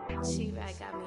She back got me.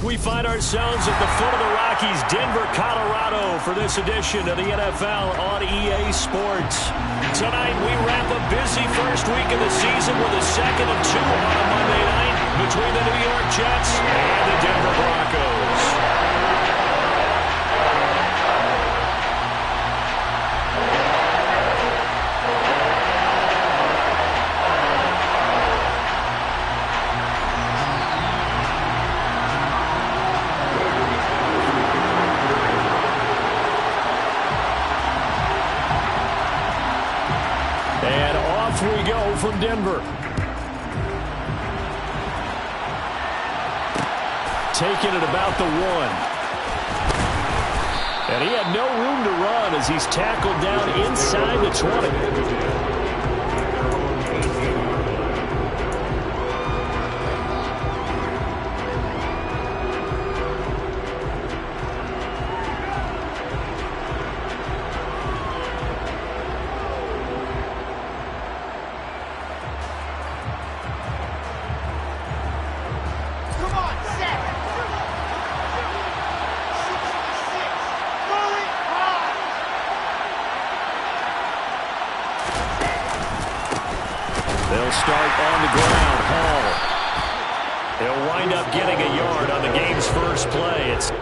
We find ourselves at the foot of the Rockies, Denver, Colorado, for this edition of the NFL on EA Sports. Tonight, we wrap a busy first week of the season with a 2nd and 2 on a Monday night between the New York Jets and the Denver Broncos. And off we go from Denver. Taking it about the 1. And he had no room to run as he's tackled down inside the 20. They'll start on the ground. Hall. He'll wind up getting a yard on the game's first play. It's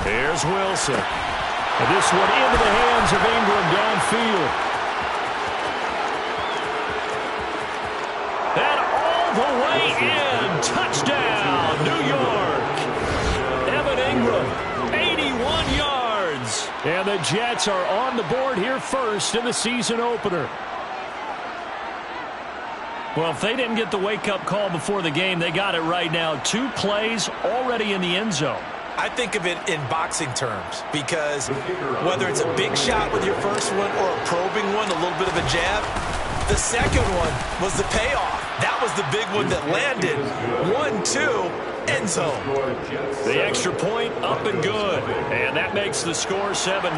Here's Wilson. And this one into the hands of Ingram downfield. And all the way in. Touchdown, New York. Evan Ingram, 81 yards. And the Jets are on the board here first in the season opener. Well, if they didn't get the wake-up call before the game, they got it right now. 2 plays already in the end zone. I think of it in boxing terms because whether it's a big shot with your first one or a probing one, a little bit of a jab, the second one was the payoff. That was the big one that landed. 1-2, end zone. The extra point up and good. And that makes the score 7-0.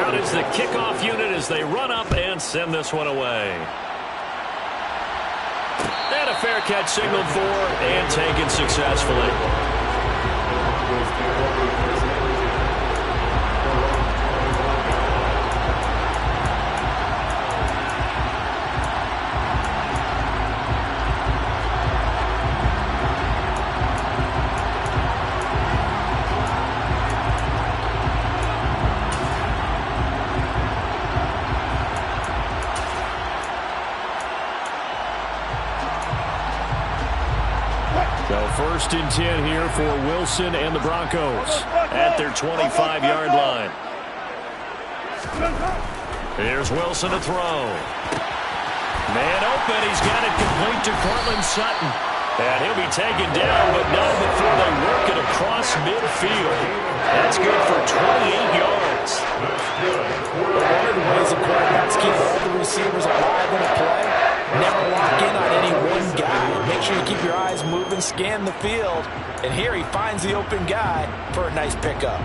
Out is the kickoff unit as they run up and send this one away. And a fair catch signaled for and taken successfully. First and 10 here for Wilson and the Broncos at their 25-yard line. Here's Wilson to throw. Man open. He's got it complete to Cortland Sutton. And he'll be taken down, but not before they work it across midfield. That's good for 28 yards. One of the ways the quarterbacks keep all the receivers alive in a play, never lock in on any one guy. Make sure you keep your eyes moving, scan the field. And here he finds the open guy for a nice pickup.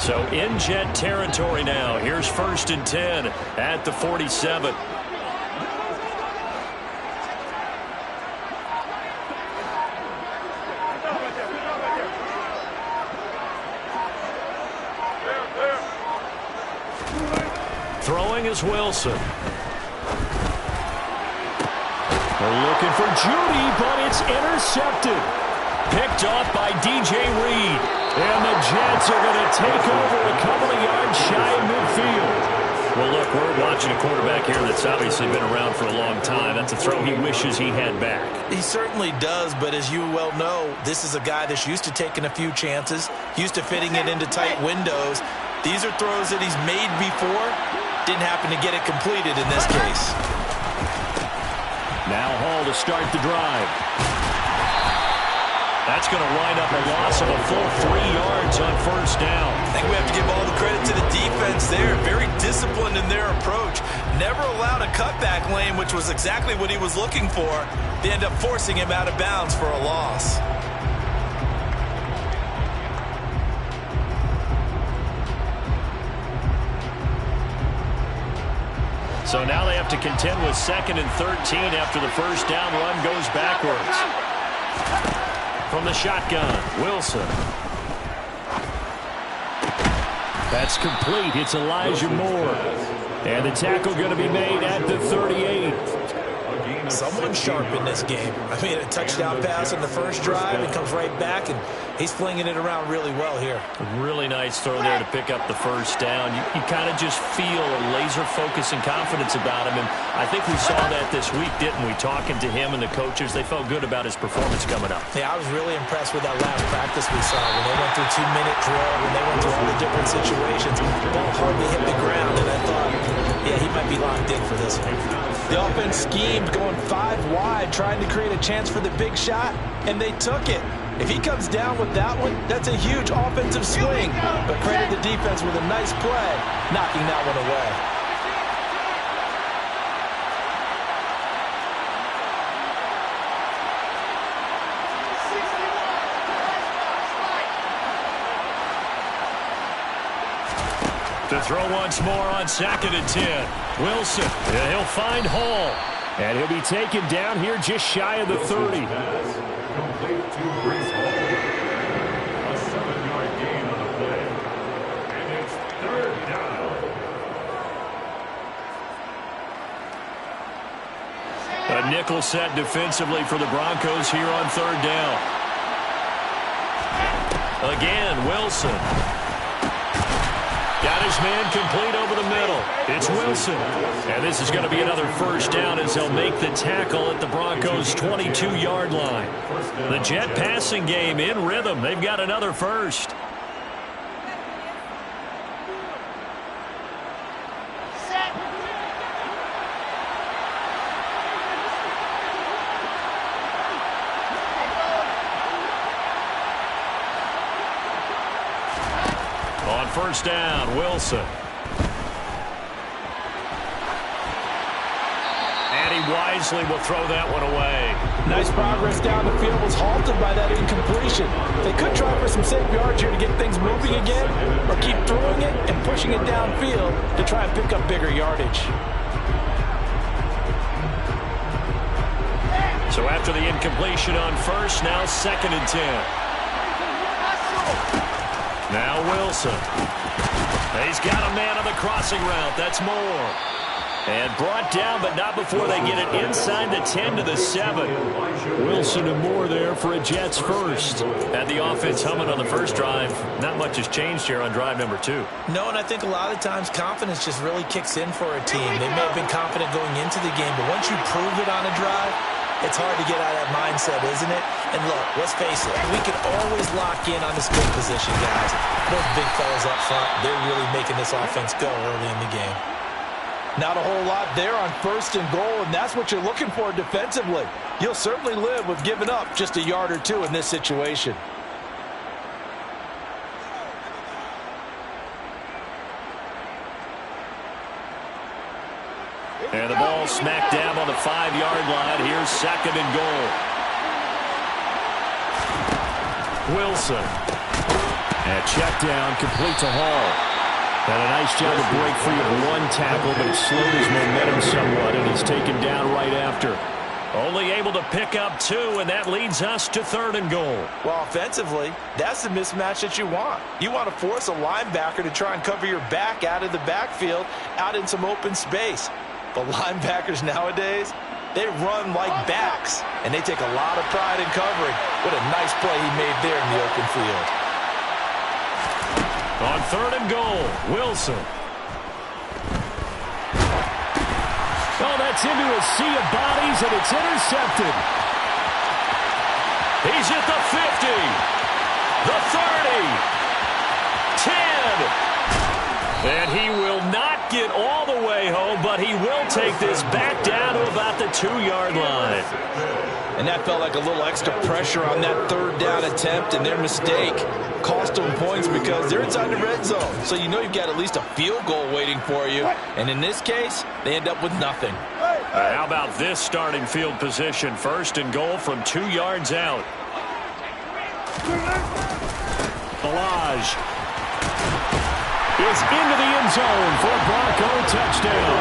So in Jet territory now. Here's first and 10 at the 47. Throwing is Wilson. They're looking for Judy, but it's intercepted. Picked off by DJ Reed. And the Jets are going to take over a couple of yards shy of midfield. Well, look, we're watching a quarterback here that's obviously been around for a long time. That's a throw he wishes he had back. He certainly does, but as you well know, this is a guy that's used to taking a few chances, used to fitting it into tight windows. These are throws that he's made before. Didn't happen to get it completed in this case. Now Hall to start the drive. That's going to wind up a loss of a full 3 yards on first down. I think we have to give all the credit to the defense there. Very disciplined in their approach. Never allowed a cutback lane, which was exactly what he was looking for. They end up forcing him out of bounds for a loss. So now they have to contend with 2nd and 13 after the first down run goes backwards. From the shotgun, Wilson. That's complete. It's Elijah Moore. And the tackle going to be made at the 38. Someone sharp in this game. I mean, a touchdown pass in the first drive. It comes right back, and he's flinging it around really well here. Really nice throw there to pick up the first down. You kind of just feel a laser focus and confidence about him, and I think we saw that this week, didn't we? Talking to him and the coaches, they felt good about his performance coming up. Yeah, I was really impressed with that last practice we saw when they went through 2-minute drill, when they went through all the different situations. Ball hardly hit the ground, and I thought, yeah, he might be locked in for this one. The offense schemed, going 5 wide, trying to create a chance for the big shot, and they took it. If he comes down with that one, that's a huge offensive swing. But credit the defense with a nice play, knocking that one away. To throw once more on 2nd and 10. Wilson, and he'll find Hall. And he'll be taken down here just shy of the 30. Complete to Brees Hall. A 7-yard gain on the play. And it's 3rd down. A nickel set defensively for the Broncos here on third down. Again, Wilson. Got his man complete over the middle. It's Wilson. And this is going to be another first down as they'll make the tackle at the Broncos' 22-yard line. The Jet passing game in rhythm. They've got another first. On first down, Wilson. And he wisely will throw that one away. Nice progress down the field, was halted by that incompletion. They could try for some safe yards here to get things moving again, or keep throwing it and pushing it downfield to try and pick up bigger yardage. So after the incompletion on first, now 2nd and 10. Now Wilson. He's got a man on the crossing route. That's Moore. And brought down, but not before they get it inside the 10 to the 7. Wilson and Moore there for a Jets first. Had the offense humming on the first drive. Not much has changed here on drive number 2. No, and I think a lot of times confidence just really kicks in for a team. They may have been confident going into the game, but once you prove it on a drive, it's hard to get out of that mindset, isn't it? And look, let's face it, we can always lock in on this good position, guys. Those big fellas up front, they're really making this offense go early in the game. Not a whole lot there on 1st and goal, and that's what you're looking for defensively. You'll certainly live with giving up just a yard or two in this situation. And the ball smacked down on the 5-yard line. Here's 2nd and goal. Wilson. And check down, complete to Hall. And a nice job to break free of one tackle, but it slowed his momentum somewhat, and he's taken down right after. Only able to pick up 2, and that leads us to 3rd and goal. Well, offensively, that's the mismatch that you want. You want to force a linebacker to try and cover your back out of the backfield, out in some open space. But linebackers nowadays, they run like backs, and they take a lot of pride in covering. What a nice play he made there in the open field. On 3rd and goal, Wilson. Oh, that's into a sea of bodies, and it's intercepted. He's at the 50, the 30, 10. And he will not get all the way home, but he will take this back down to about the 2-yard line. And that felt like a little extra pressure on that 3rd down attempt, and their mistake cost them points because they're inside the red zone. So you know you've got at least a field goal waiting for you. And in this case, they end up with nothing. How about this starting field position? 1st and goal from 2 yards out. Balaj is into the end zone for a Bronco touchdown.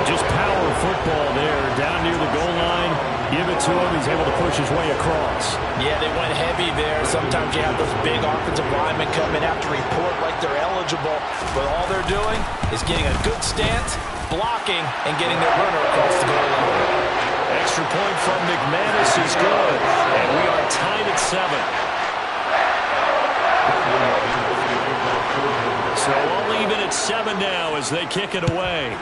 Just power football there, down near the goal line. Give it to him. He's able to push his way across. Yeah, they went heavy there. Sometimes you have those big offensive linemen come in, have to report like they're eligible, but all they're doing is getting a good stance, blocking, and getting their runner across the goal line. Extra point from McManus is good, and we are tied at 7. So all even at 7 now as they kick it away.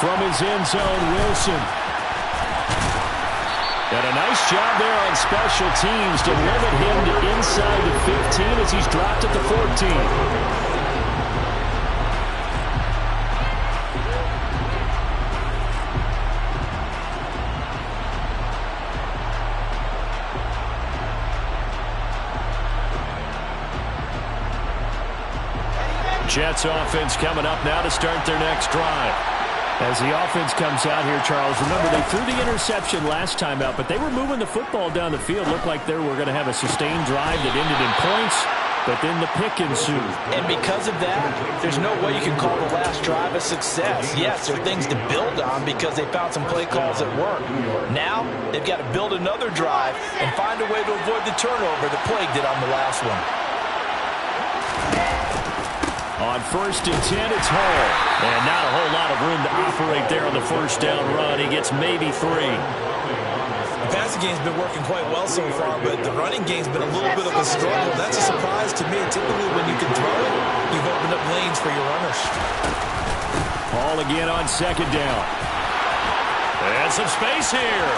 From his end zone, Wilson. And a nice job there on special teams to limit him to inside the 15 as he's dropped at the 14. Jets offense coming up now to start their next drive. As the offense comes out here, Charles, remember they threw the interception last time out, but they were moving the football down the field. Looked like they were going to have a sustained drive that ended in points, but then the pick ensued. And because of that, there's no way you can call the last drive a success. Yes, there are things to build on because they found some play calls that work. Now, they've got to build another drive and find a way to avoid the turnover that plagued it on the last one. On 1st and 10, it's Hall. And not a whole lot of room to operate there on the first down run. He gets maybe 3. The passing game's been working quite well so far, but the running game's been a little bit of a struggle. That's a surprise to me. Typically, when you can throw it, you've opened up lanes for your runners. Hall again on 2nd down. And some space here.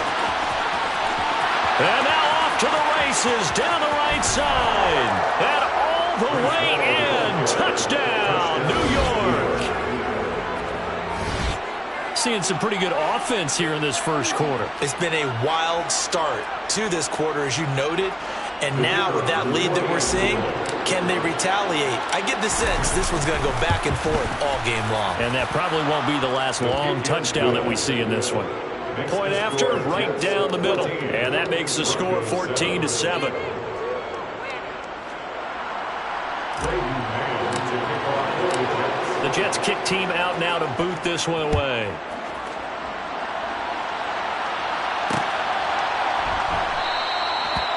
And now off to the races down the right side. And all the way in. Touchdown, New York. Seeing some pretty good offense here in this first quarter. It's been a wild start to this quarter, as you noted. And now with that lead that we're seeing, can they retaliate? I get the sense this one's going to go back and forth all game long. And that probably won't be the last long touchdown that we see in this one. Point after, right down the middle. And that makes the score 14-7. The Jets kick team out now to boot this one away.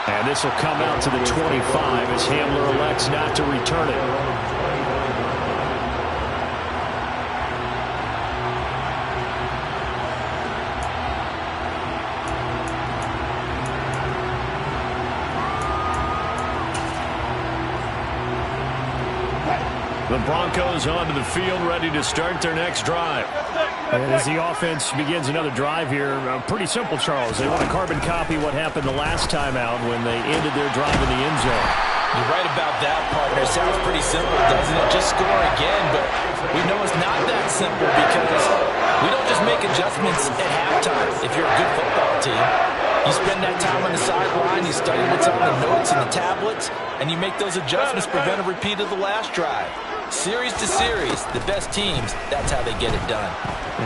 And this will come out to the 25 as Hamler elects not to return it. The Broncos onto the field, ready to start their next drive. And as the offense begins another drive here, pretty simple, Charles. They want to carbon copy what happened the last time out when they ended their drive in the end zone. You're right about that, partner. It sounds pretty simple, doesn't it? Just score again, but we know it's not that simple because we don't just make adjustments at halftime. If you're a good football team, you spend that time on the sideline, you study what's on the notes and the tablets, and you make those adjustments, prevent a repeat of the last drive. Series to series, the best teams, that's how they get it done.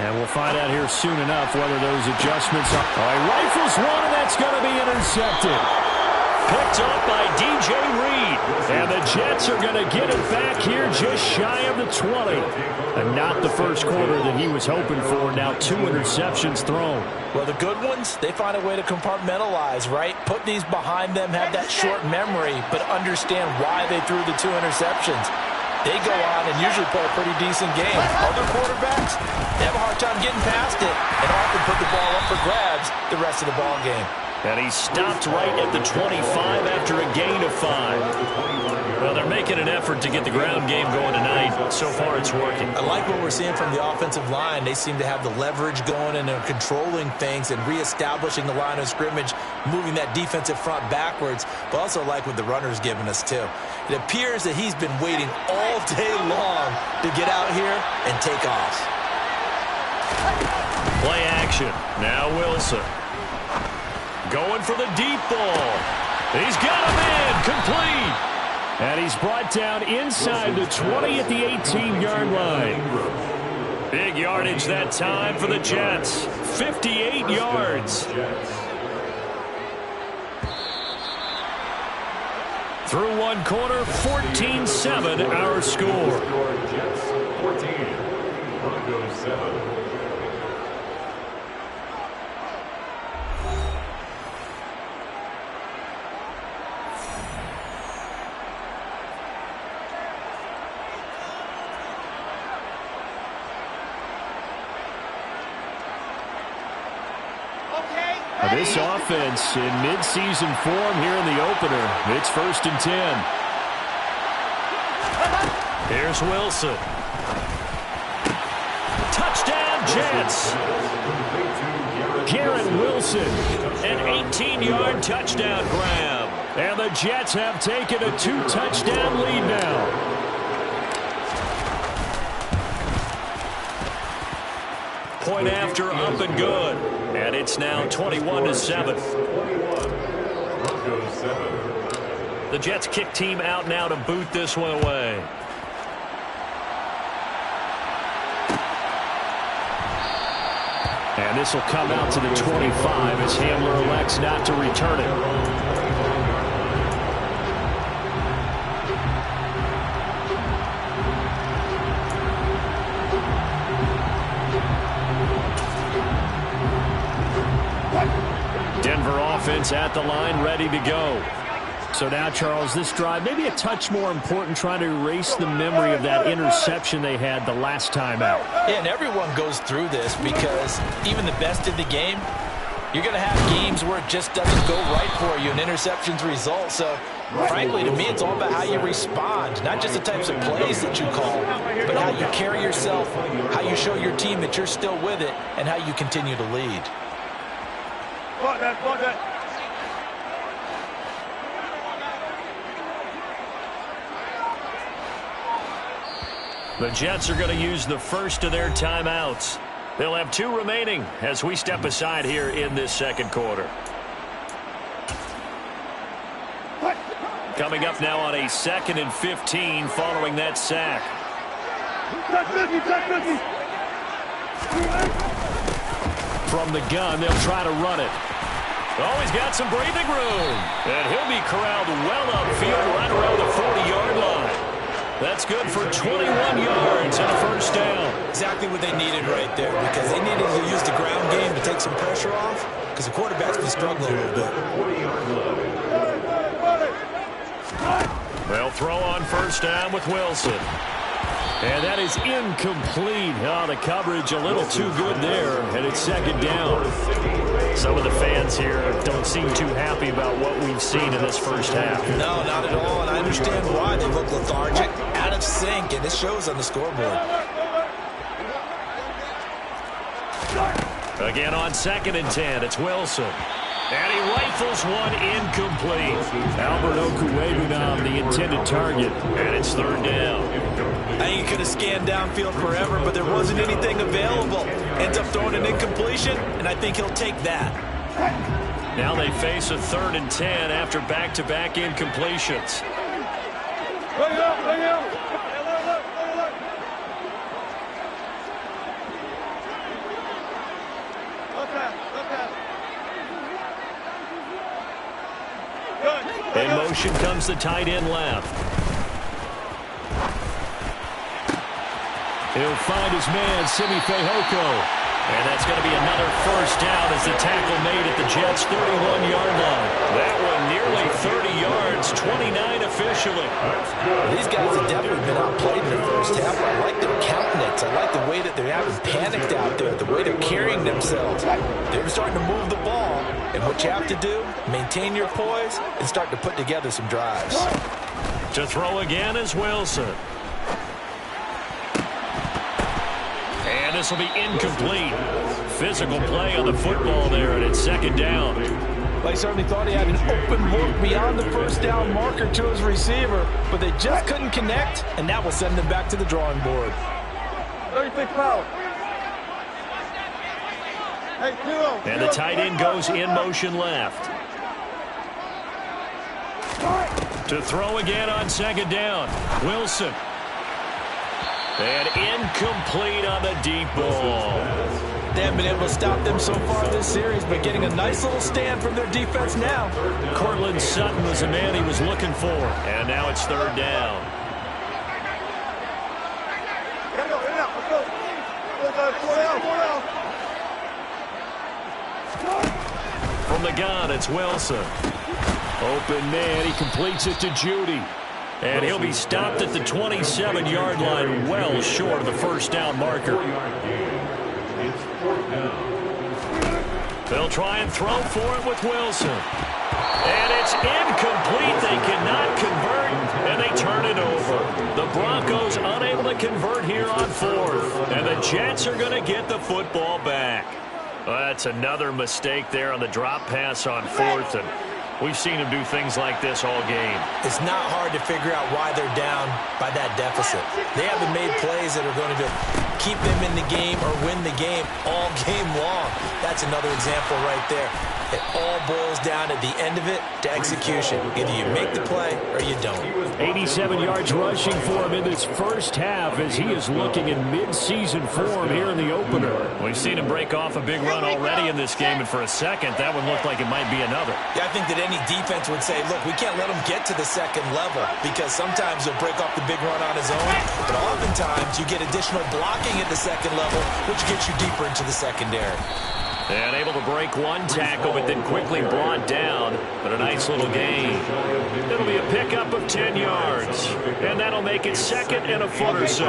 And we'll find out here soon enough whether those adjustments are... rifles one, and that's going to be intercepted. Picked up by DJ Reed. And the Jets are going to get it back here just shy of the 20. And not the first quarter that he was hoping for. Now 2 interceptions thrown. Well, the good ones, they find a way to compartmentalize, right? Put these behind them, have that short memory, but understand why they threw the 2 interceptions. They go on and usually play a pretty decent game. Other quarterbacks, they have a hard time getting past it and often put the ball up for grabs the rest of the ball game. And he stopped right at the 25 after a gain of 5. Well, they're making an effort to get the ground game going tonight. So far, it's working. I like what we're seeing from the offensive line. They seem to have the leverage going and they're controlling things and reestablishing the line of scrimmage, moving that defensive front backwards, but also like what the runner's giving us, too. It appears that he's been waiting all day long to get out here and take off. Play action. Now Wilson. Going for the deep ball. He's got him in. Complete. And he's brought down inside the 20 at the 18-yard line. Big yardage that time for the Jets. 58 yards. Through one quarter, 14-7 our score. Jets 14, Broncos 7. This offense in midseason form here in the opener. It's 1st and 10. Here's Wilson. Touchdown, Jets. Garrett Wilson, an 18-yard touchdown grab. And the Jets have taken a 2-touchdown lead now. Point after, up and good. And it's now 21-7. The Jets kick team out now to boot this one away. And this will come out to the 25 as Hamler elects not to return it. Denver offense at the line, ready to go. So now, Charles, this drive maybe a touch more important, trying to erase the memory of that interception they had the last time out. Yeah, and everyone goes through this because even the best in the game, you're going to have games where it just doesn't go right for you and interceptions result. So, frankly, to me, it's all about how you respond, not just the types of plays that you call, but how you carry yourself, how you show your team that you're still with it, and how you continue to lead. The Jets are going to use the first of their timeouts. They'll have 2 remaining as we step aside here in this second quarter. Coming up now on a 2nd and 15 following that sack. From the gun, they'll try to run it. Oh, he's got some breathing room. And he'll be corralled well upfield right around the 40-yard line. That's good for 21 yards and a first down. Exactly what they needed right there, because they needed to use the ground game to take some pressure off, because the quarterback's been struggling a little bit. They'll throw on first down with Wilson. And that is incomplete. Oh, the coverage a little too good there, and it's second down. Some of the fans here don't seem too happy about what we've seen in this first half. No, not at all, and I understand why. They look lethargic, out of sync, and it shows on the scoreboard. Again on 2nd and 10, it's Wilson. And he rifles one incomplete. Albert Okuebu now the intended target, and it's third down. I think he could have scanned downfield forever, but there wasn't anything available. Ends up throwing an incompletion, and I think he'll take that. Now they face a 3rd and 10 after back-to-back incompletions. In motion comes the tight end left. He'll find his man, Simi Fehoko. And that's going to be another first down as the tackle made at the Jets' 31-yard line. That one nearly 30 yards, 29 officially. These guys have definitely been outplayed in the first half. I like their countenance. I like the way that they're having panicked out there, the way they're carrying themselves. They're starting to move the ball. And what you have to do, maintain your poise and start to put together some drives. To throw again is Wilson. And this will be incomplete. Physical play on the football there, and it's second down. They certainly thought he had an open look beyond the first down marker to his receiver, but they just couldn't connect, and that will send them back to the drawing board. 36 foul. And the tight end goes in motion left. To throw again on second down. Wilson. And incomplete on the deep ball. They haven't been able to stop them so far this series, but getting a nice little stand from their defense now. Cortland Sutton was the man he was looking for. And now it's third down. From the gun, it's Wilson. Open man, he completes it to Judy. And he'll be stopped at the 27-yard line, well short of the first down marker. They'll try and throw for it with Wilson. And it's incomplete. They cannot convert, and they turn it over. The Broncos unable to convert here on fourth. And the Jets are going to get the football back. Well, that's another mistake there on the drop pass on fourth. And we've seen him do things like this all game. It's not hard to figure out why they're down by that deficit. They haven't made plays that are going to keep them in the game or win the game all game long. That's another example right there. It all boils down at the end of it to execution. Either you make the play or you don't. 87 yards rushing for him in this first half as he is looking in mid-season form here in the opener. We've seen him break off a big run already in this game, and for a second, that one looked like it might be another. Yeah, I think that any defense would say, look, we can't let him get to the second level because sometimes he'll break off the big run on his own, but oftentimes you get additional blocking at the second level, which gets you deeper into the secondary. And able to break one tackle, but then quickly brought down. But a nice little gain. It'll be a pickup of 10 yards. And that'll make it second and a foot or so.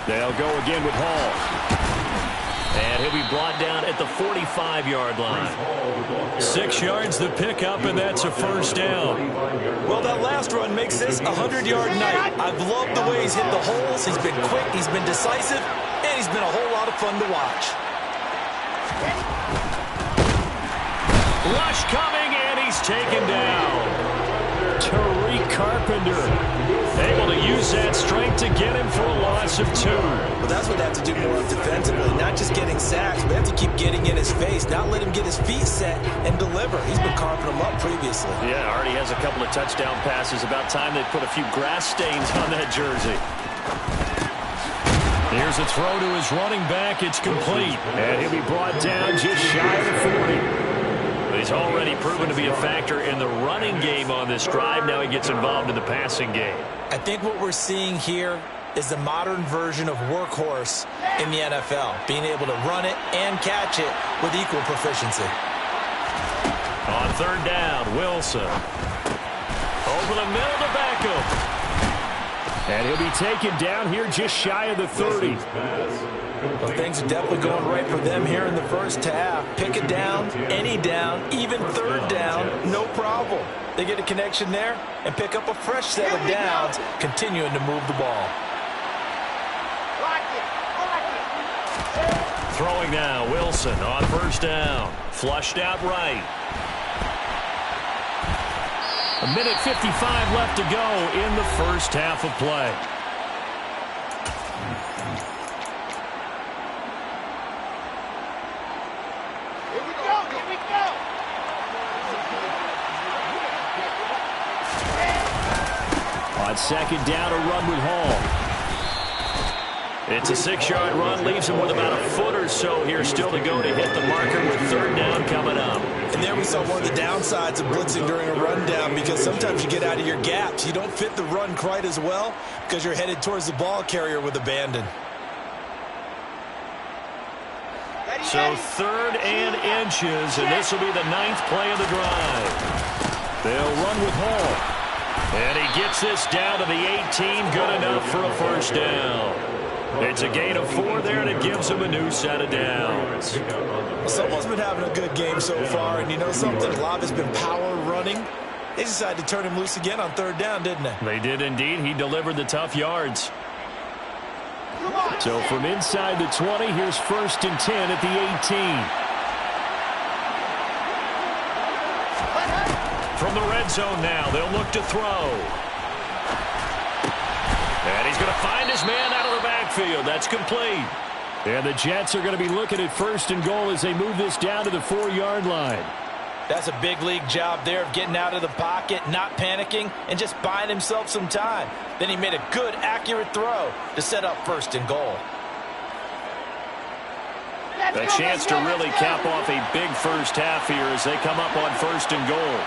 They'll go again with Hall. And he'll be brought down at the 45-yard line. 6 yards the pickup, and that's a first down. Well, that last run makes this a 100-yard night. I've loved the way he's hit the holes. He's been quick, he's been decisive, and he's been a whole lot of fun to watch. Rush coming, and he's taken down. Tariq Carpenter able to use that strength to get him for a loss of 2. Well, that's what they have to do more of defensively, not just getting sacks, but they have to keep getting in his face, not let him get his feet set and deliver. He's been carving them up previously. Yeah, already has a couple of touchdown passes. About time they put a few grass stains on that jersey. Here's a throw to his running back. It's complete. And he'll be brought down just shy of the 40. He's already proven to be a factor in the running game on this drive. Now he gets involved in the passing game. I think what we're seeing here is the modern version of workhorse in the NFL, being able to run it and catch it with equal proficiency. On third down, Wilson. Over the middle to Beckham. And he'll be taken down here just shy of the 30. Well, things are definitely going right for them here in the first half. Pick it down, any down, even third down, no problem. They get a connection there and pick up a fresh set of downs, continuing to move the ball. Throwing now, Wilson on first down. Flushed out right. 1:55 left to go in the first half of play. On second down, a run with Hall. It's a 6-yard run, leaves him with about a foot or so here still to go to hit the marker with third down coming up. And there we saw one of the downsides of blitzing during a rundown, because sometimes you get out of your gaps. You don't fit the run quite as well because you're headed towards the ball carrier with abandon. So third and inches, and this will be the 9th play of the drive. They'll run with Hall. And he gets this down to the 18, good enough for a first down. It's a gain of 4 there, and it gives him a new set of downs. Someone's been having a good game so far, and you know something? A lot has been power running. They decided to turn him loose again on third down, didn't they? They did indeed. He delivered the tough yards. So from inside the 20, here's first and 10 at the 18. From the red zone now, they'll look to throw. And he's going to find his man out of the backfield. That's complete. And the Jets are going to be looking at first and goal as they move this down to the 4-yard line. That's a big league job there of getting out of the pocket, not panicking, and just buying himself some time. Then he made a good, accurate throw to set up first and goal. A chance to really cap off a big first half here as they come up on first and goal.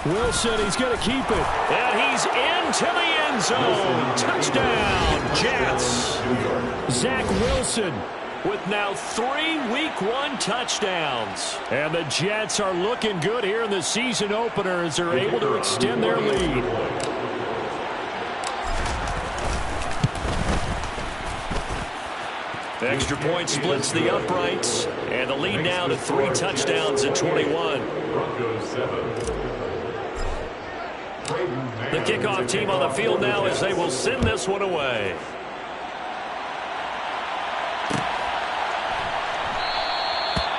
Wilson, he's going to keep it. And he's into the end zone. Touchdown, Jets. Zach Wilson with now 3 Week 1 touchdowns. And the Jets are looking good here in the season opener as they're able to extend their lead. Extra point splits the uprights. And the lead now to 3 touchdowns at 21. The kickoff team on the field now as they will send this one away.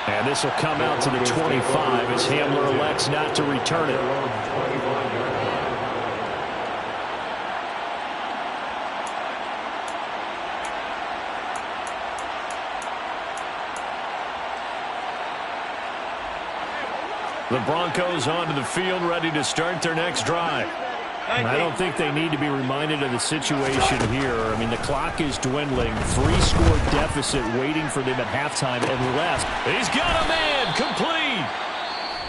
And this will come out to the 25 as Hamler elects not to return it. The Broncos onto the field ready to start their next drive. I don't think they need to be reminded of the situation here. I mean, the clock is dwindling. 3-score deficit waiting for them at halftime unless he's got a man complete.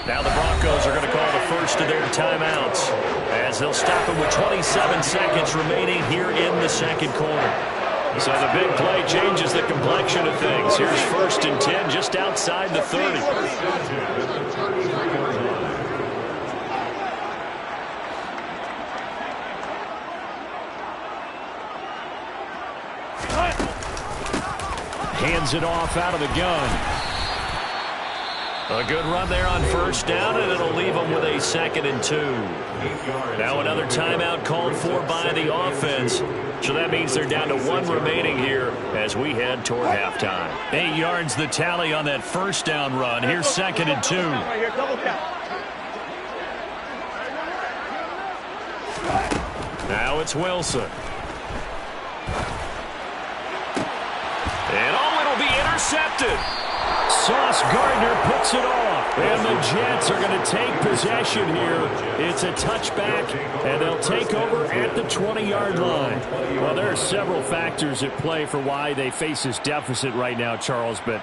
Now the Broncos are going to call the first of their timeouts as they'll stop him with 27 seconds remaining here in the second quarter. So the big play changes the complexion of things. Here's 1st and 10 just outside the 30. Hands it off out of the gun. A good run there on 1st down, and it'll leave them with a 2nd and 2. Now another timeout called for by the offense. So that means they're down to 1 remaining here as we head toward halftime. 8 yards the tally on that 1st down run. Here's 2nd and 2. Now it's Wilson. And it'll be intercepted. Sauce Gardner picks it off, and the Jets are going to take possession here. It's a touchback, and they'll take over at the 20-yard line. Well, there are several factors at play for why they face this deficit right now, Charles, but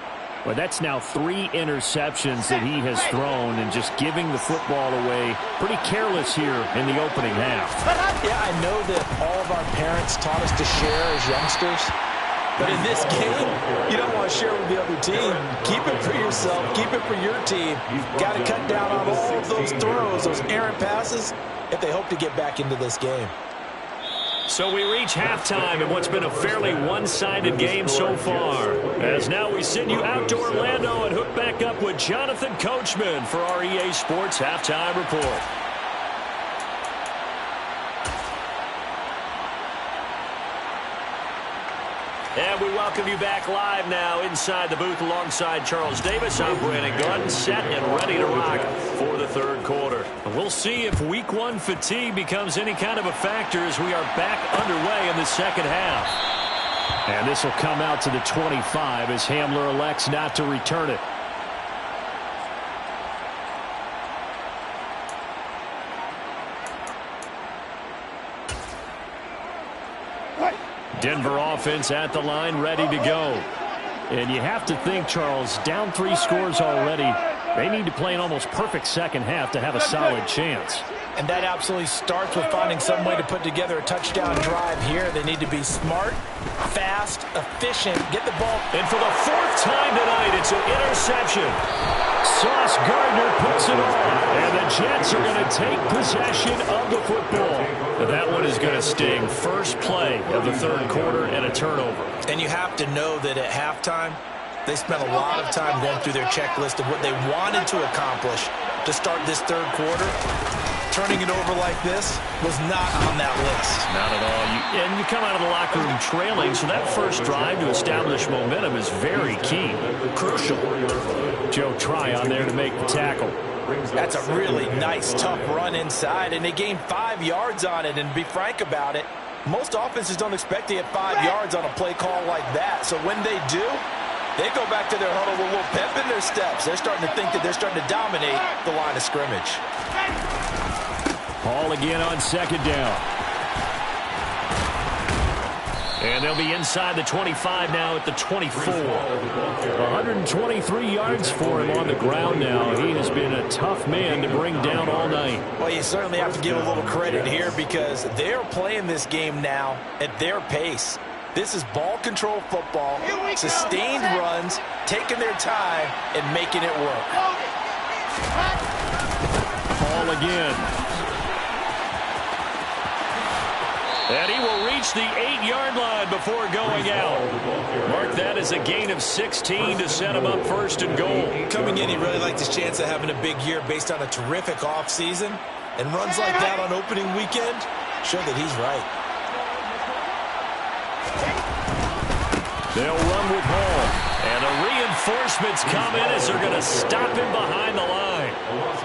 that's now 3 interceptions that he has thrown and just giving the football away pretty careless here in the opening half. Yeah, I know that all of our parents taught us to share as youngsters. But in this game, you don't want to share with the other team. Keep it for yourself. Keep it for your team. You've got to cut down on all of those throws, those errant passes, if they hope to get back into this game. So we reach halftime in what's been a fairly one-sided game so far. As now we send you out to Orlando and hook back up with Jonathan Coachman for our EA Sports Halftime Report. And we welcome you back live now inside the booth alongside Charles Davis. I'm Brandon Gunn, set and ready to rock for the 3rd quarter. We'll see if Week 1 fatigue becomes any kind of a factor as we are back underway in the second half. And this will come out to the 25 as Hamler elects not to return it. Denver offense at the line, ready to go. And you have to think, Charles, down 3 scores already. They need to play an almost perfect second half to have a solid chance. And that absolutely starts with finding some way to put together a touchdown drive here. They need to be smart, fast, efficient, get the ball. And for the 4th time tonight, it's an interception. Sauce Gardner puts it on, and the Jets are going to take possession of the football. That one is going to sting. First play of the 3rd quarter and a turnover. And you have to know that at halftime, they spent a lot of time going through their checklist of what they wanted to accomplish to start this 3rd quarter. Turning it over like this was not on that list. Not at all. And you come out of the locker room trailing, so that first drive to establish momentum is very key. Crucial. Joe Tryon there to make the tackle. That's a really nice, tough run inside, and they gained 5 yards on it. And to be frank about it, most offenses don't expect to get 5 yards on a play call like that. So when they do, they go back to their huddle with a little pep in their steps. They're starting to think that they're starting to dominate the line of scrimmage. Ball again on 2nd down. And they'll be inside the 25 now at the 24. 123 yards for him on the ground now. He has been a tough man to bring down all night. Well, you certainly have to give a little credit here because they're playing this game now at their pace. This is ball control football, sustained runs, taking their time, and making it work. Ball again. And he will reach the 8-yard line before going out. Mark that as a gain of 16 to set him up 1st and goal. Coming in, he really liked his chance of having a big year based on a terrific offseason. And runs like that on opening weekend show that he's right. They'll run with Hall. And the reinforcements come in as they're going to stop him behind the line.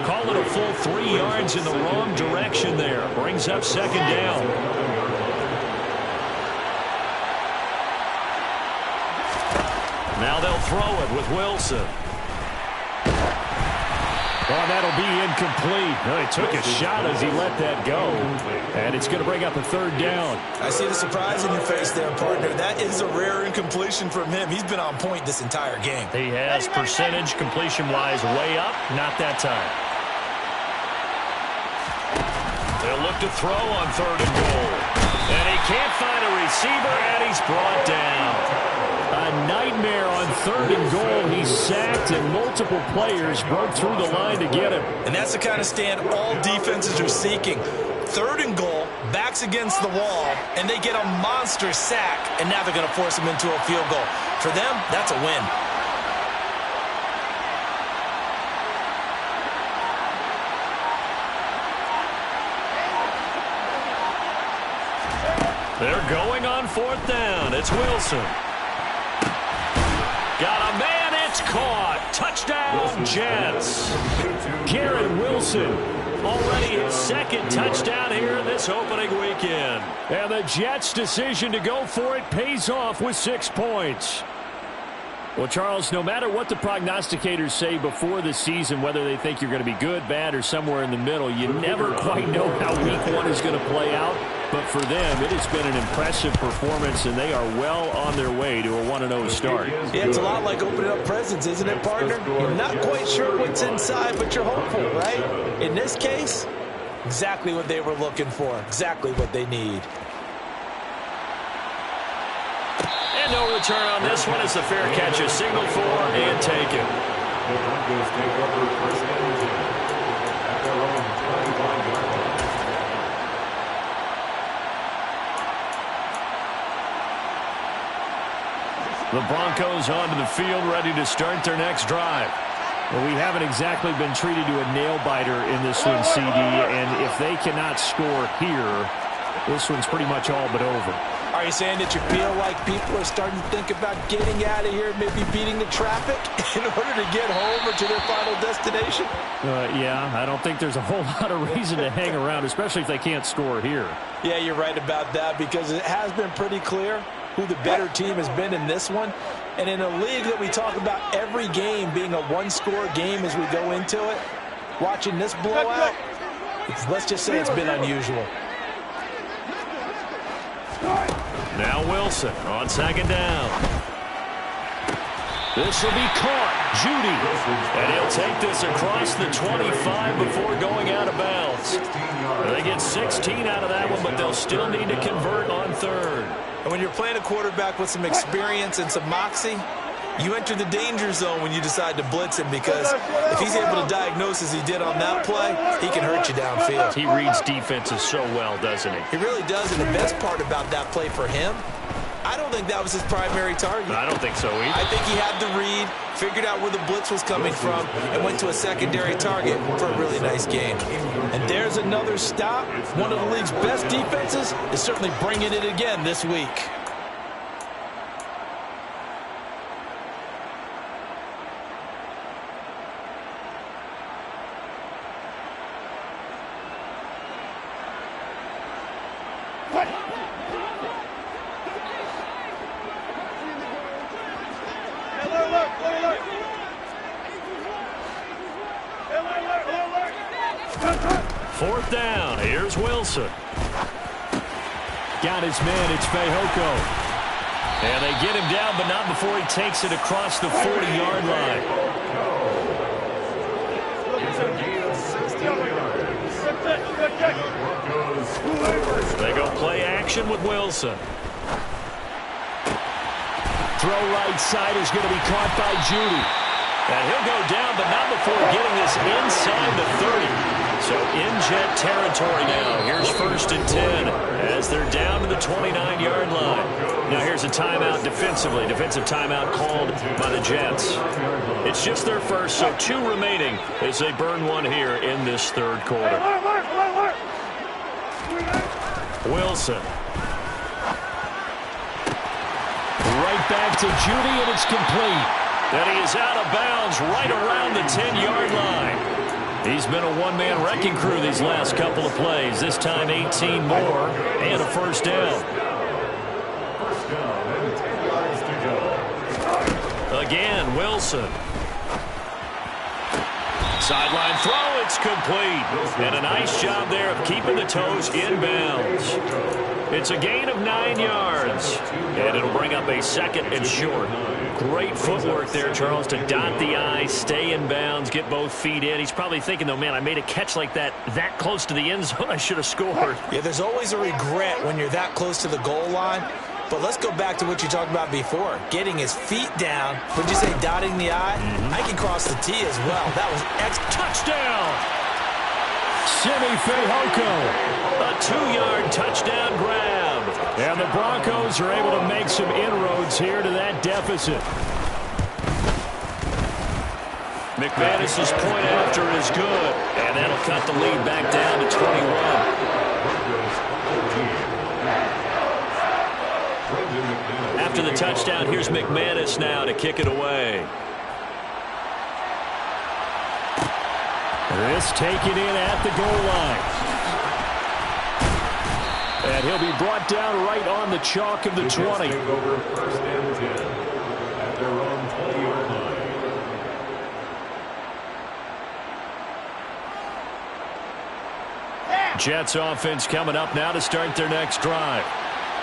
Call it a full 3 yards in the wrong direction there. Brings up 2nd down. Now they'll throw it with Wilson. Oh, that'll be incomplete. Oh, he took a shot as he let that go. And it's going to bring up a third down. I see the surprise in your face there, partner. That is a rare incompletion from him. He's been on point this entire game. He has percentage completion-wise way up. Not that time. They'll look to throw on 3rd and goal. And he can't find a receiver, and he's brought down. A nightmare on 3rd and goal. He's sacked, and multiple players broke through the line to get him. And that's the kind of stand all defenses are seeking. 3rd and goal, backs against the wall, and they get a monster sack, and now they're going to force him into a field goal. For them, that's a win. They're going on 4th down. It's Wilson. Got a man, it's caught. Touchdown, Jets. Garrett Wilson, already his 2nd touchdown here this opening weekend. And the Jets' decision to go for it pays off with 6 points. Well, Charles, no matter what the prognosticators say before the season, whether they think you're going to be good, bad, or somewhere in the middle, you never quite know how week 1 is going to play out. But for them, it has been an impressive performance, and they are well on their way to a 1-0 start. Yeah, it's a lot like opening up presents, isn't it, partner? You're not quite sure what's inside, but you're hopeful, right? In this case, exactly what they were looking for, exactly what they need. And no return on this one as the fair catch is signaled for and taken. The Broncos take over 1st and 10 at their own 25-yard line. The Broncos onto the field, ready to start their next drive. Well, we haven't exactly been treated to a nail-biter in this one, CD, and if they cannot score here, this one's pretty much all but over. Are you saying that you feel like people are starting to think about getting out of here, maybe beating the traffic in order to get home or to their final destination? Yeah, I don't think there's a whole lot of reason to hang around, especially if they can't score here. Yeah, you're right about that, because it has been pretty clear who the better team has been in this one. And in a league that we talk about every game being a one-score game as we go into it, watching this blowout, let's just say it's been unusual. Now Wilson on 2nd down. This will be caught. Judy. And he'll take this across the 25 before going out of bounds. They get 16 out of that one, but they'll still need to convert on 3rd. And when you're playing a quarterback with some experience and some moxie, you enter the danger zone when you decide to blitz him, because if he's able to diagnose as he did on that play, he can hurt you downfield. He reads defenses so well, doesn't he? He really does, and the best part about that play for him, I don't think that was his primary target. I don't think so either. I think he had the read, figured out where the blitz was coming from, and went to a secondary target for a really nice game. And there's another stop. One of the league's best defenses is certainly bringing it again this week. Fourth down. Here's Wilson. Got his man. It's Fehoko. And they get him down, but not before he takes it across the 40-yard line. They go play action with Wilson. Throw right side is going to be caught by Judy. And he'll go down, but not before getting this inside the 30. So in Jet territory now. Here's 1st and 10 as they're down to the 29-yard line. Now here's a timeout defensively. Defensive timeout called by the Jets. It's just their first, so 2 remaining as they burn one here in this 3rd quarter. Wilson. Right back to Judy, and it's complete. And he is out of bounds right around the 10-yard line. He's been a one-man wrecking crew these last couple of plays. This time 18 more and a 1st down. Again, Wilson. Sideline throw, it's complete. And a nice job there of keeping the toes inbounds. It's a gain of 9 yards. And it'll bring up a second and short. Great footwork there, Charles, to dot the I, stay in bounds, get both feet in. He's probably thinking, though, man, I made a catch like that close to the end zone. I should have scored. Yeah, there's always a regret when you're that close to the goal line. But let's go back to what you talked about before. Getting his feet down. Would you say dotting the I? I can cross the T as well. That was touchdown. Simi Fehoko. A 2-yard touchdown grab. And the Broncos are able to make some inroads here to that deficit. McManus's point after is good. And that'll cut the lead back down to 21. After the touchdown, here's McManus now to kick it away. This taken in at the goal line. And he'll be brought down right on the chalk of the 20. First and 10 at their own 20-yard line. Jets offense coming up now to start their next drive.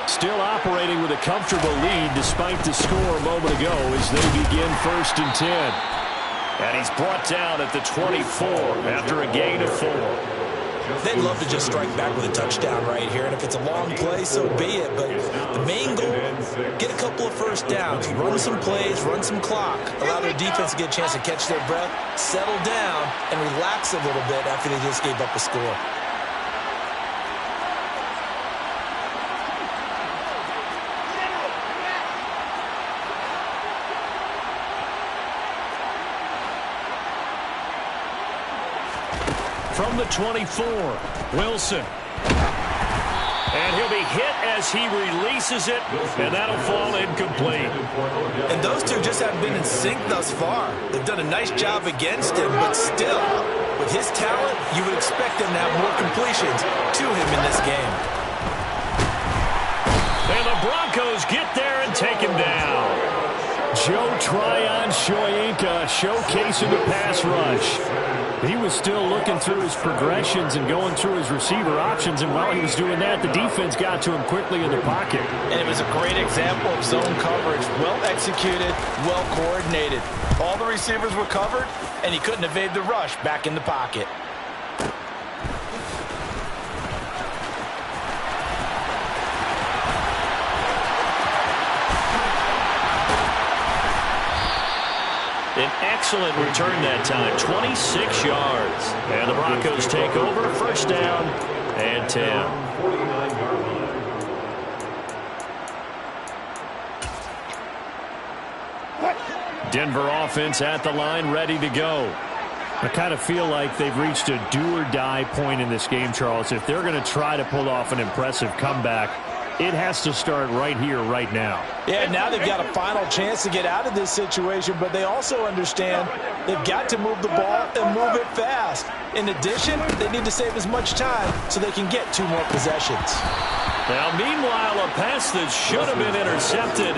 Still operating with a comfortable lead despite the score a moment ago as they begin 1st and 10. And he's brought down at the 24 after a gain of 4. They'd love to just strike back with a touchdown right here. And if it's a long play, so be it. But the main goal, get a couple of first downs, run some plays, run some clock, allow their defense to get a chance to catch their breath, settle down, and relax a little bit after they just gave up a score. From the 24, Wilson. And he'll be hit as he releases it, and that'll fall incomplete. And those two just haven't been in sync thus far. They've done a nice job against him, but still, with his talent, you would expect them to have more completions to him in this game. And the Broncos get there and take him down. Joe Tryon-Shoyinka showcasing the pass rush. He was still looking through his progressions and going through his receiver options, and while he was doing that, the defense got to him quickly in the pocket. And it was a great example of zone coverage. Well executed, well coordinated. All the receivers were covered, and he couldn't evade the rush back in the pocket. An excellent return that time, 26 yards. And the Broncos take over, 1st down and 10. Denver offense at the line, ready to go. I kind of feel like they've reached a do-or-die point in this game, Charles. If they're going to try to pull off an impressive comeback, it has to start right here, right now. Yeah, now they've got a final chance to get out of this situation, but they also understand they've got to move the ball and move it fast. In addition, they need to save as much time so they can get 2 more possessions. Now, meanwhile, a pass that should have been intercepted,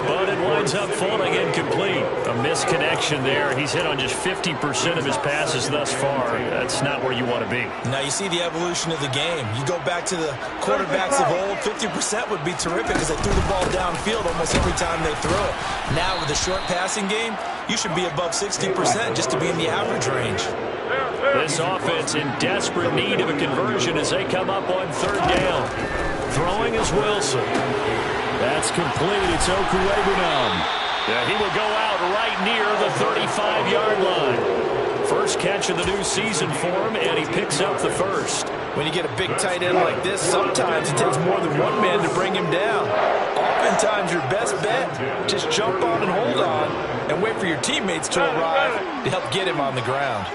but it winds up falling incomplete. A misconnection there. He's hit on just 50% of his passes thus far. That's not where you want to be. Now, you see the evolution of the game. You go back to the quarterbacks of old, 50% would be terrific because they threw the ball downfield almost every time they threw it. Now, with the short passing game, you should be above 60% just to be in the average range. This offense in desperate need of a conversion as they come up on 3rd down. Throwing is Wilson. That's complete. It's Okuegbunam. Yeah, he will go out right near the 35-yard line. First catch of the new season for him, and he picks up the 1st. When you get a big tight end like this, sometimes it takes more than one man to bring him down. Oftentimes, your best bet, just jump on and hold on and wait for your teammates to arrive to help get him on the ground.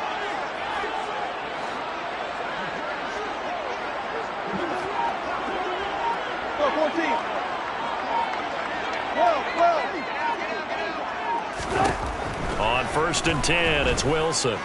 On 1st and 10, it's Wilson.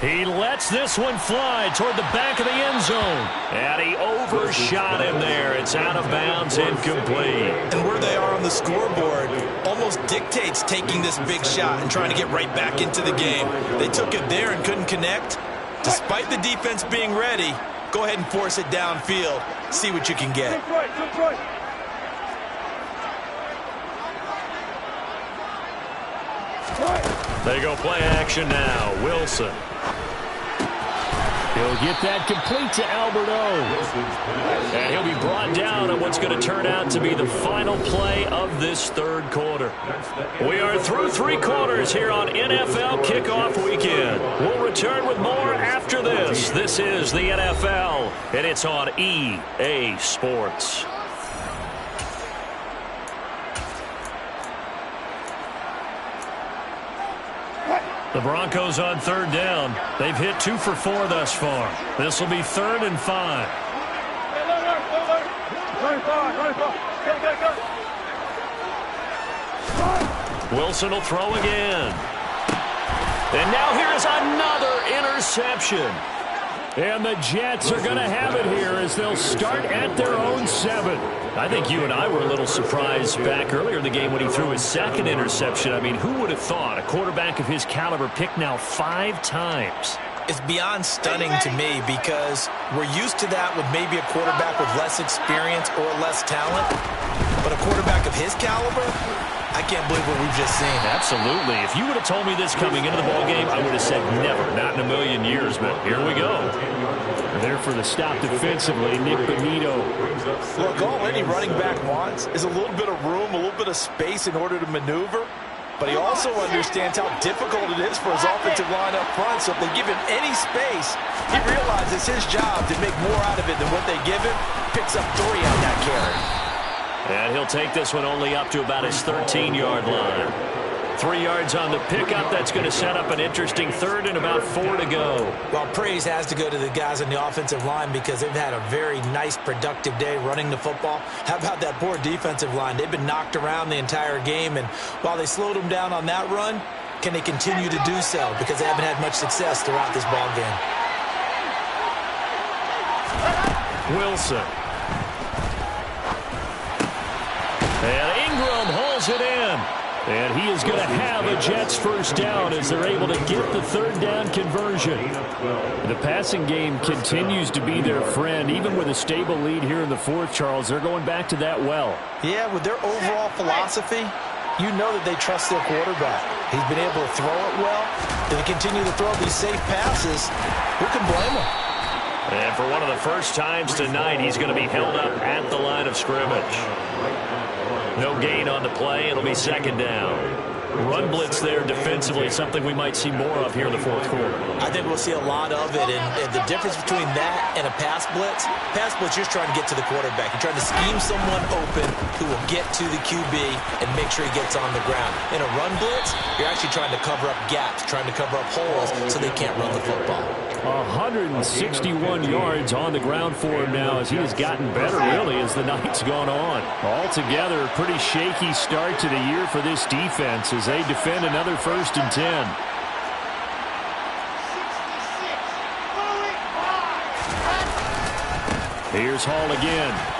He lets this one fly toward the back of the end zone. And he overshot him there. It's out of bounds, incomplete. And where they are on the scoreboard almost dictates taking this big shot and trying to get right back into the game. They took it there and couldn't connect. Despite the defense being ready, go ahead and force it downfield. See what you can get. They go play action now. Wilson. He'll get that complete to Alberto. And he'll be brought down on what's going to turn out to be the final play of this third quarter. We are through 3 quarters here on NFL Kickoff Weekend. We'll return with more after this. This is the NFL, and it's on EA Sports. The Broncos on third down. They've hit 2 for 4 thus far. This will be 3rd and 5. Wilson will throw again. And now here's another interception. And the Jets are going to have it here as they'll start at their own 7. I think you and I were a little surprised back earlier in the game when he threw his 2nd interception. I mean, who would have thought a quarterback of his caliber picked now 5 times? It's beyond stunning to me because we're used to that with maybe a quarterback with less experience or less talent. But a quarterback of his caliber, I can't believe what we've just seen. Absolutely. If you would have told me this coming into the ballgame, I would have said never, not in a million years. But here we go. There for the stop defensively, Nick Benito. Look, all any running back wants is a little bit of room, a little bit of space in order to maneuver. But he also understands how difficult it is for his offensive line up front. So if they give him any space, he realizes his job to make more out of it than what they give him. Picks up 3 on that carry. And he'll take this one only up to about his 13-yard line. 3 yards on the pickup. That's going to set up an interesting 3rd and about 4 to go. Well, praise has to go to the guys on the offensive line because they've had a very nice, productive day running the football. How about that poor defensive line? They've been knocked around the entire game, and while they slowed them down on that run, can they continue to do so? Because they haven't had much success throughout this ball game. Wilson. And Ingram hauls it in. And he is going to have a Jets first down as they're able to get the 3rd down conversion. The passing game continues to be their friend. Even with a stable lead here in the 4th, Charles, they're going back to that well. Yeah, with their overall philosophy, you know that they trust their quarterback. He's been able to throw it well. If they continue to throw these safe passes, who can blame them? And for one of the first times tonight, he's going to be held up at the line of scrimmage. No gain on the play. It'll be 2nd down. Run blitz there defensively, something we might see more of here in the 4th quarter. I think we'll see a lot of it, and the difference between that and a pass blitz, you're just trying to get to the quarterback. You're trying to scheme someone open who will get to the QB and make sure he gets on the ground. In a run blitz, you're actually trying to cover up gaps, trying to cover up holes so they can't run the football. 161 yards on the ground for him now as he has gotten better, really, as the night's gone on. Altogether, a pretty shaky start to the year for this defense as they defend another 1st and 10. Here's Hall again.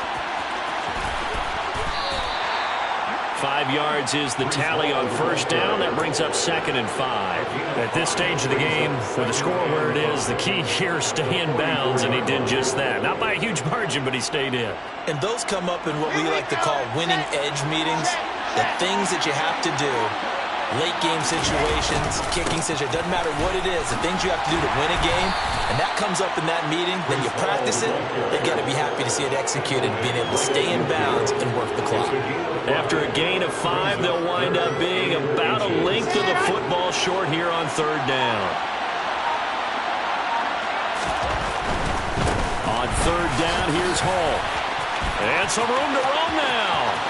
5 yards is the tally on 1st down. That brings up 2nd and 5. At this stage of the game, with the score where it is, the key here is stay in bounds, and he did just that. Not by a huge margin, but he stayed in. And those come up in what we like to call winning edge meetings. The things that you have to do, late game situations, kicking situations, doesn't matter what it is, the things you have to do to win a game, and that comes up in that meeting, then you practice it, you got to be happy to see it executed, being able to stay in bounds and work the clock. After a gain of 5, they'll wind up being about a length of the football short here on 3rd down. On 3rd down, here's Hall. And some room to run now.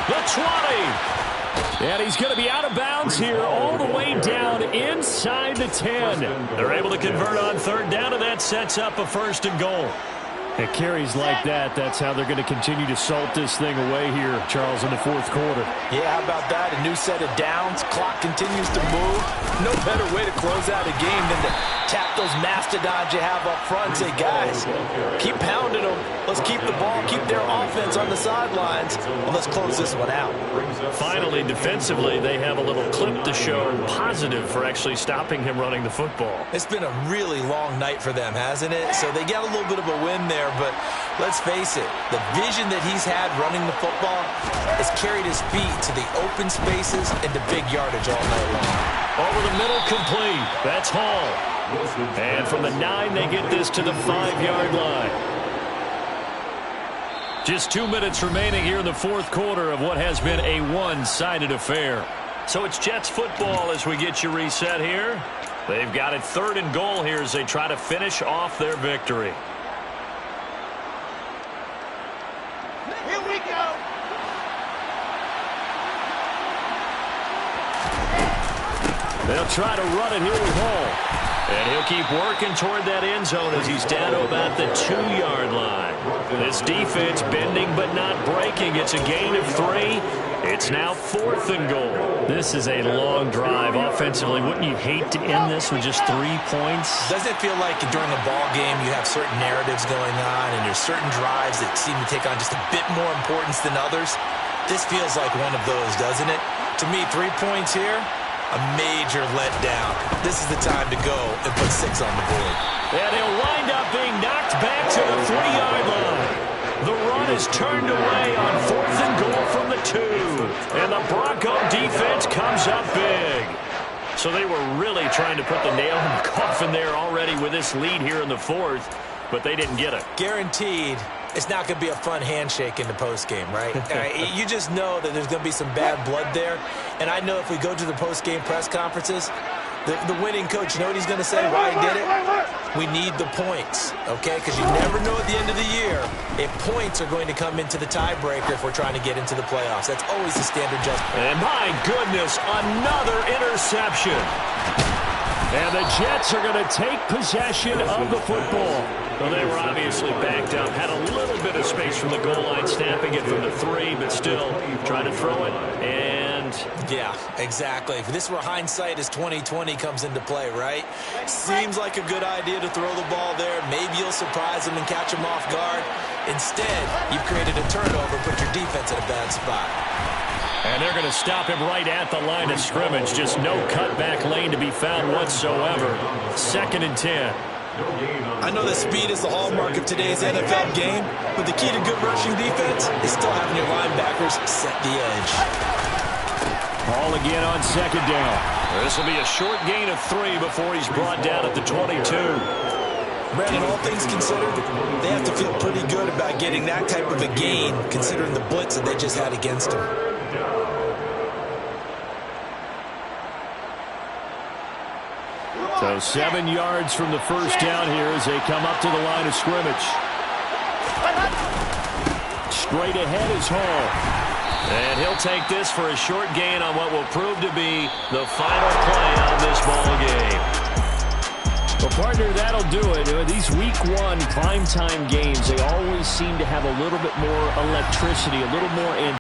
The 20. And he's going to be out of bounds here all the way down inside the 10. They're able to convert on 3rd down, and that sets up a 1st and goal. At carries like that, that's how they're going to continue to salt this thing away here, Charles, in the fourth quarter. Yeah, how about that? A new set of downs. Clock continues to move. No better way to close out a game than to tap those mastodons you have up front and say, guys, keep pounding them. Let's keep the ball, keep their offense on the sidelines, and let's close this one out. Finally, defensively, they have a little clip to show positive for actually stopping him running the football. It's been a really long night for them, hasn't it? So they got a little bit of a win there, but let's face it, the vision that he's had running the football has carried his feet to the open spaces and to big yardage all night long. Over the middle, complete. That's Hall. And from the 9, they get this to the 5-yard line. Just 2 minutes remaining here in the fourth quarter of what has been a one-sided affair. So it's Jets football as we get you reset here. They've got it 3rd and goal here as they try to finish off their victory. Here we go. They'll try to run it here with Hall. And he'll keep working toward that end zone as he's down to about the 2-yard line. This defense bending but not breaking. It's a gain of 3. It's now 4th and goal. This is a long drive offensively. Wouldn't you hate to end this with just 3 points? Doesn't it feel like during a ball game you have certain narratives going on and there's certain drives that seem to take on just a bit more importance than others? This feels like one of those, doesn't it? To me, 3 points here, a major letdown. This is the time to go and put 6 on the board. And he'll wind up being knocked back to the 3-yard line. The run is turned away on 4th and goal from the 2. And the Bronco defense comes up big. So they were really trying to put the nail in the coffin there already with this lead here in the 4th, but they didn't get it. Guaranteed. It's not going to be a fun handshake in the postgame, right? You just know that there's going to be some bad blood there. And I know if we go to the postgame press conferences, the winning coach, you know what he's going to say, why he did it? We need the points, okay? Because you never know at the end of the year if points are going to come into the tiebreaker if we're trying to get into the playoffs. That's always the standard judgment. And my goodness, another interception. And the Jets are going to take possession of the football. Well, they were obviously backed up, had a little bit of space from the goal line, snapping it from the 3, but still trying to throw it. And yeah, exactly. This is where hindsight is 20/20 comes into play, right? Seems like a good idea to throw the ball there. Maybe you'll surprise them and catch them off guard. Instead, you've created a turnover, put your defense in a bad spot. And they're going to stop him right at the line of scrimmage. Just no cutback lane to be found whatsoever. 2nd and 10. I know that speed is the hallmark of today's NFL game, but the key to good rushing defense is still having your linebackers set the edge. Ball again on 2nd down. This will be a short gain of 3 before he's brought down at the 22. Brandon, all things considered, they have to feel pretty good about getting that type of a gain considering the blitz that they just had against them. So 7 yards from the first down here as they come up to the line of scrimmage. Straight ahead is Hall. And he'll take this for a short gain on what will prove to be the final play of this ball game. Well, partner, that'll do it. These Week 1 primetime games, they always seem to have a little bit more electricity, a little more